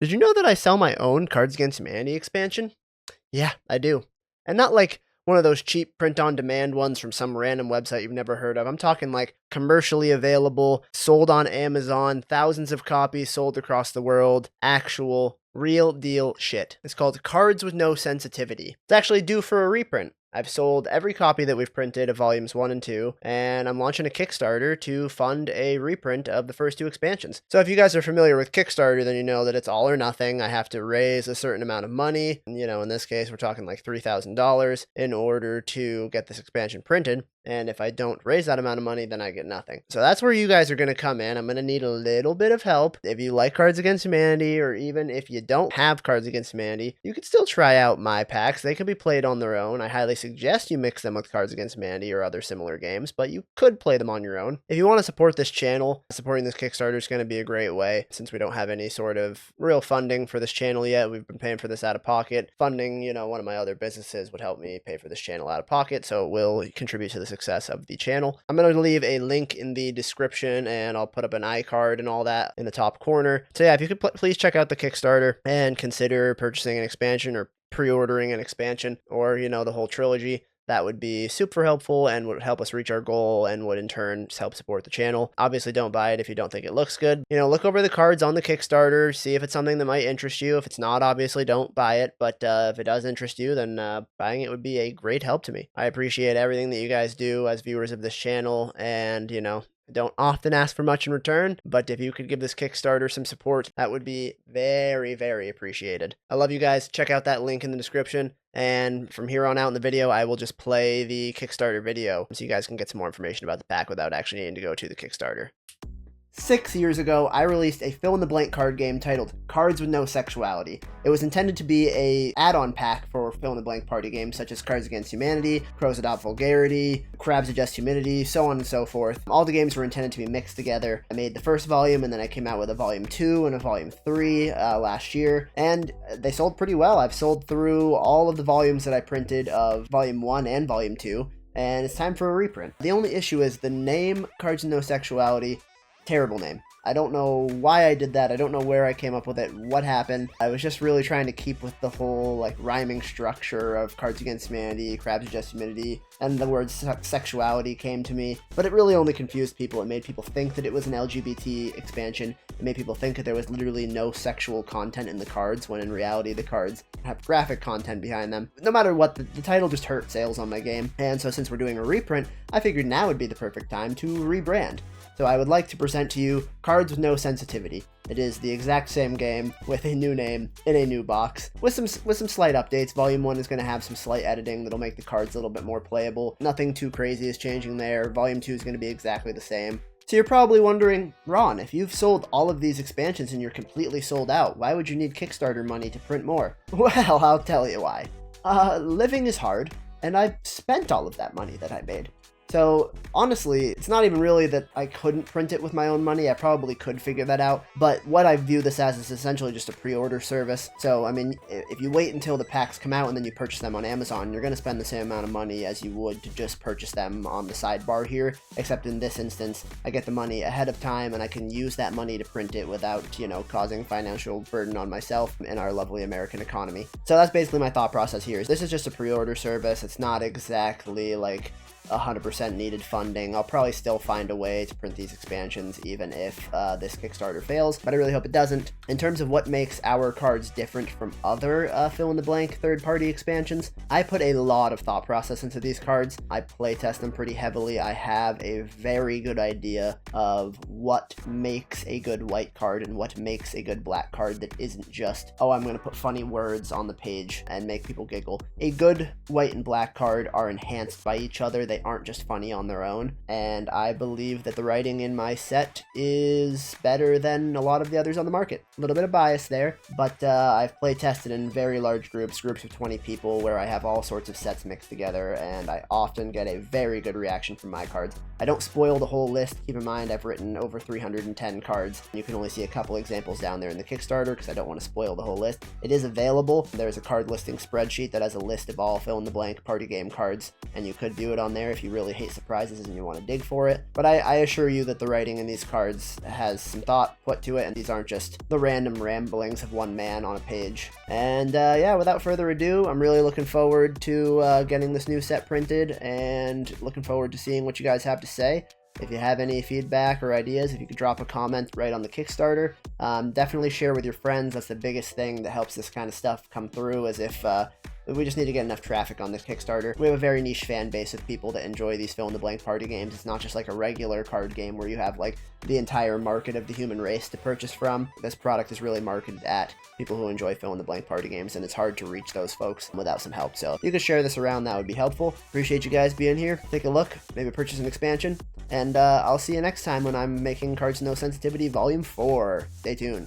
Did you know that I sell my own Cards Against Humanity expansion? Yeah, I do. And not like one of those cheap print on demand ones from some random website you've never heard of. I'm talking like commercially available, sold on Amazon, thousands of copies sold across the world, actual real deal shit. It's called Cards With No Sensitivity. It's actually due for a reprint. I've sold every copy that we've printed of volumes 1 and 2, and I'm launching a Kickstarter to fund a reprint of the first 2 expansions. So if you guys are familiar with Kickstarter, then you know that it's all or nothing. I have to raise a certain amount of money. In this case, we're talking like $3,000 in order to get this expansion printed. And if I don't raise that amount of money, then I get nothing. So that's where you guys are going to come in. I'm going to need a little bit of help. If you like Cards Against Humanity, or even if you don't have Cards Against Humanity, you could still try out my packs. They can be played on their own. I highly suggest you mix them with Cards Against Humanity or other similar games, but you could play them on your own. If you want to support this channel, supporting this Kickstarter is going to be a great way, since we don't have any sort of real funding for this channel yet. We've been paying for this out of pocket. Funding, one of my other businesses would help me pay for this channel out of pocket, so it will contribute to the success of the channel. I'm going to leave a link in the description, and I'll put up an iCard and all that in the top corner. So yeah, if you could please check out the Kickstarter and consider purchasing an expansion or pre-ordering an expansion, or the whole trilogy. That would be super helpful and would help us reach our goal and would in turn help support the channel. Obviously, don't buy it if you don't think it looks good. Look over the cards on the Kickstarter, see if it's something that might interest you. If it's not, obviously don't buy it. But if it does interest you, then buying it would be a great help to me. I appreciate everything that you guys do as viewers of this channel, and I don't often ask for much in return, but if you could give this Kickstarter some support, that would be very, very appreciated. I love you guys. Check out that link in the description. And from here on out in the video, I will just play the Kickstarter video so you guys can get some more information about the pack without actually needing to go to the Kickstarter. 6 years ago, I released a fill-in-the-blank card game titled Cards With No Sexuality. It was intended to be an add-on pack for fill-in-the-blank party games such as Cards Against Humanity, Crows Adopt Vulgarity, Crabs Adjust Humidity, so on and so forth. All the games were intended to be mixed together. I made the first volume, and then I came out with a volume 2 and a volume 3 last year, and they sold pretty well. I've sold through all of the volumes that I printed of volume 1 and volume 2, and it's time for a reprint. The only issue is the name Cards With No Sexuality. Terrible name. I don't know why I did that. I don't know where I came up with it, what happened. I was just really trying to keep with the whole rhyming structure of Cards Against Humanity, Crabs Adjust Humidity, and the word sexuality came to me. But it really only confused people. It made people think that it was an LGBT expansion. It made people think that there was literally no sexual content in the cards, when in reality the cards have graphic content behind them. No matter what, the title just hurt sales on my game. And so since we're doing a reprint, I figured now would be the perfect time to rebrand. So I would like to present to you Cards With No Sensitivity. It is the exact same game with a new name in a new box with some slight updates. Volume 1 is going to have some slight editing that'll make the cards a little bit more playable. Nothing too crazy is changing there. Volume 2 is going to be exactly the same. So you're probably wondering, Ron, if you've sold all of these expansions and you're completely sold out, why would you need Kickstarter money to print more? Well, I'll tell you why. Living is hard, and I spent all of that money that I made. So honestly, it's not even really that I couldn't print it with my own money. I probably could figure that out. But what I view this as is essentially just a pre-order service. So, I mean, if you wait until the packs come out and then you purchase them on Amazon, you're going to spend the same amount of money as you would to just purchase them on the sidebar here. Except in this instance, I get the money ahead of time and I can use that money to print it without, causing financial burden on myself in our lovely American economy. So that's basically my thought process here. This is just a pre-order service. It's not exactly like 100% needed funding. I'll probably still find a way to print these expansions even if this Kickstarter fails, but I really hope it doesn't. In terms of what makes our cards different from other fill-in-the-blank third-party expansions, I put a lot of thought process into these cards. I playtest them pretty heavily. I have a very good idea of what makes a good white card and what makes a good black card that isn't just, oh, I'm going to put funny words on the page and make people giggle. A good white and black card are enhanced by each other. They aren't just funny on their own, and I believe that the writing in my set is better than a lot of the others on the market. A little bit of bias there, but I've play tested in very large groups of 20 people where I have all sorts of sets mixed together, and I often get a very good reaction from my cards. I don't spoil the whole list. Keep in mind I've written over 310 cards. You can only see a couple examples down there in the Kickstarter because I don't want to spoil the whole list. It is available. There's a card listing spreadsheet that has a list of all fill-in-the-blank party game cards, and you could view it on there. there if you really hate surprises and you want to dig for it. But I assure you that the writing in these cards has some thought put to it, and these aren't just the random ramblings of one man on a page. And yeah, without further ado, I'm really looking forward to getting this new set printed, and looking forward to seeing what you guys have to say. If you have any feedback or ideas, if you could drop a comment right on the Kickstarter, definitely share with your friends. That's the biggest thing that helps this kind of stuff come through, as if we just need to get enough traffic on this Kickstarter. We have a very niche fan base of people that enjoy these fill-in-the-blank party games. It's not just like a regular card game where you have like the entire market of the human race to purchase from. This product is really marketed at people who enjoy fill-in-the-blank party games, and it's hard to reach those folks without some help. So if you could share this around, that would be helpful. Appreciate you guys being here. Take a look, maybe purchase an expansion, and I'll see you next time when I'm making Cards No Sensitivity Volume 4. Stay tuned.